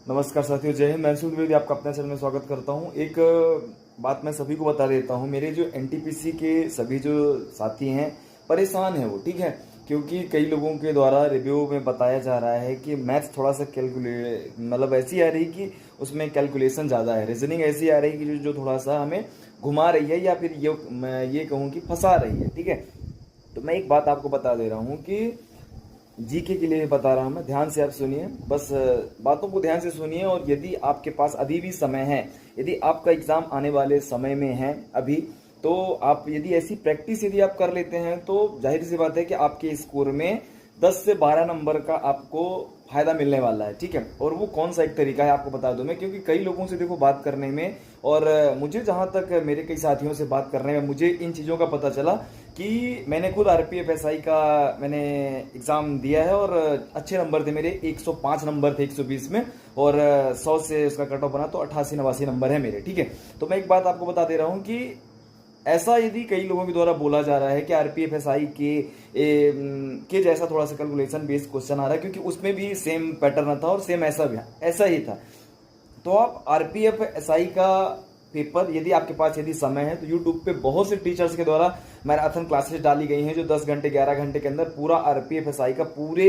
नमस्कार साथियों, जय हिंद। मैं सुध द्विवेदी आपका अपने चैनल में स्वागत करता हूं। एक बात मैं सभी को बता देता हूं, मेरे जो एनटीपीसी के सभी जो साथी हैं परेशान हैं वो, ठीक है। क्योंकि कई लोगों के द्वारा रिव्यू में बताया जा रहा है कि मैथ्स थोड़ा सा मतलब ऐसी आ रही कि उसमें कैलकुलेशन ज़्यादा है, रीजनिंग ऐसी आ रही कि जो थोड़ा सा हमें घुमा रही है या फिर ये मैं ये कहूँ कि फंसा रही है, ठीक है। तो मैं एक बात आपको बता दे रहा हूँ कि जीके के लिए बता रहा हूं मैं, ध्यान से आप सुनिए, बस बातों को ध्यान से सुनिए। और यदि आपके पास अभी भी समय है, यदि आपका एग्जाम आने वाले समय में है अभी, तो आप यदि ऐसी प्रैक्टिस यदि आप कर लेते हैं तो जाहिर सी बात है कि आपके स्कोर में 10 से 12 नंबर का आपको फायदा मिलने वाला है, ठीक है। और वो कौन सा एक तरीका है आपको बता दूं मैं, क्योंकि कई लोगों से देखो बात करने में और मुझे जहां तक मेरे कई साथियों से बात करने में मुझे इन चीज़ों का पता चला कि मैंने खुद आरपीएफ एसआई का मैंने एग्ज़ाम दिया है और अच्छे नंबर थे मेरे, 105 नंबर थे 120 में, और 100 से उसका कट ऑफ बना तो 88-89 नंबर है मेरे, ठीक है। तो मैं एक बात आपको बता दे रहा हूँ कि ऐसा यदि कई लोगों के द्वारा बोला जा रहा है कि आरपीएफ एसआई के जैसा थोड़ा सा कैलकुलेशन बेस्ड क्वेश्चन आ रहा है, क्योंकि उसमें भी सेम पैटर्न था और सेम ऐसा ही था। तो आप आरपीएफ एसआई का पेपर, यदि आपके पास यदि समय है तो यूट्यूब पे बहुत से टीचर्स के द्वारा मैराथन क्लासेस डाली गई हैं जो 10 घंटे 11 घंटे के अंदर पूरा आरपीएफ एसआई का पूरे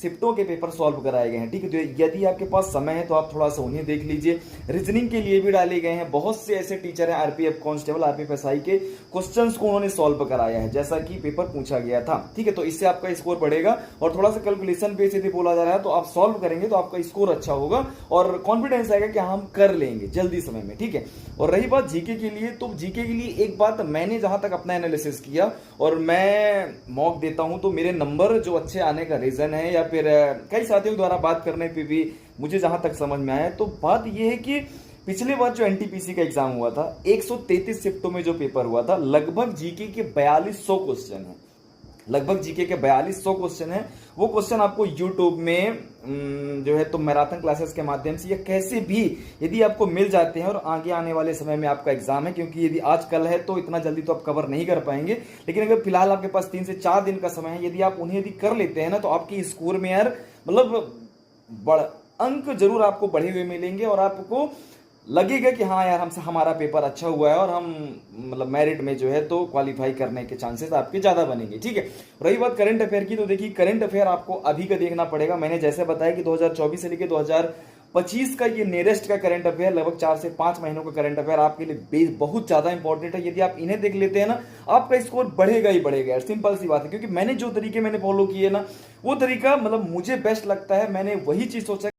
शिफ्टों के पेपर सॉल्व कराए गए हैं, ठीक है। तो यदि आपके पास समय है तो आप थोड़ा सा उन्हें देख लीजिए। रीजनिंग के लिए भी डाले गए हैं, बहुत से ऐसे टीचर हैं आरपीएफ कांस्टेबल आरपीएफ एसआई के क्वेश्चंस को उन्होंने सॉल्व कराया है जैसा कि पेपर पूछा गया था, ठीक है। तो इससे आपका स्कोर बढ़ेगा और थोड़ा सा कैलकुलेशन बेस यदि बोला जा रहा है तो आप सॉल्व करेंगे तो आपका स्कोर अच्छा होगा और कॉन्फिडेंस आएगा कि हम कर लेंगे जल्दी समय में, ठीक है। और रही बात जीके के लिए, तो जीके के लिए एक बात मैंने जहां तक अपना एनालिसिस किया और मैं मॉक देता हूं तो मेरे नंबर जो अच्छे आने का रीजन है या फिर कई साथियों द्वारा बात करने पे भी मुझे जहां तक समझ में आया, तो बात यह है कि पिछले बार जो एनटीपीसी का एग्जाम हुआ था 133 शिफ्टों में जो पेपर हुआ था, लगभग जीके के 4200 क्वेश्चन है, लगभग जीके के 4200 क्वेश्चन है। वो क्वेश्चन आपको यूट्यूब में जो है तो मैराथन क्लासेस के माध्यम से या कैसे भी यदि आपको मिल जाते हैं और आगे आने वाले समय में आपका एग्जाम है, क्योंकि यदि आज कल है तो इतना जल्दी तो आप कवर नहीं कर पाएंगे, लेकिन अगर फिलहाल आपके पास 3 से 4 दिन का समय है, यदि आप उन्हें यदि कर लेते हैं ना तो आपकी स्कोर में यार मतलब बड़ अंक जरूर आपको बढ़े हुए मिलेंगे और आपको लगेगा कि हाँ यार हमसे हमारा पेपर अच्छा हुआ है और हम मतलब मेरिट में जो है तो क्वालिफाई करने के चांसेस आपके ज्यादा बनेंगे, ठीक है। रही बात करंट अफेयर की, तो देखिए करंट अफेयर आपको अभी का देखना पड़ेगा। मैंने जैसे बताया कि 2024 से लेकर 2025 का ये नियरेस्ट का करंट अफेयर, लगभग 4 से 5 महीनों का करंट अफेयर आपके लिए बेस बहुत ज्यादा इंपॉर्टेंट है। यदि आप इन्हें देख लेते हैं ना, आपका स्कोर बढ़ेगा ही बढ़ेगा यार, सिंपल सी बात है। क्योंकि मैंने जो तरीके मैंने फॉलो किए ना, वो तरीका मतलब मुझे बेस्ट लगता है, मैंने वही चीज सोचा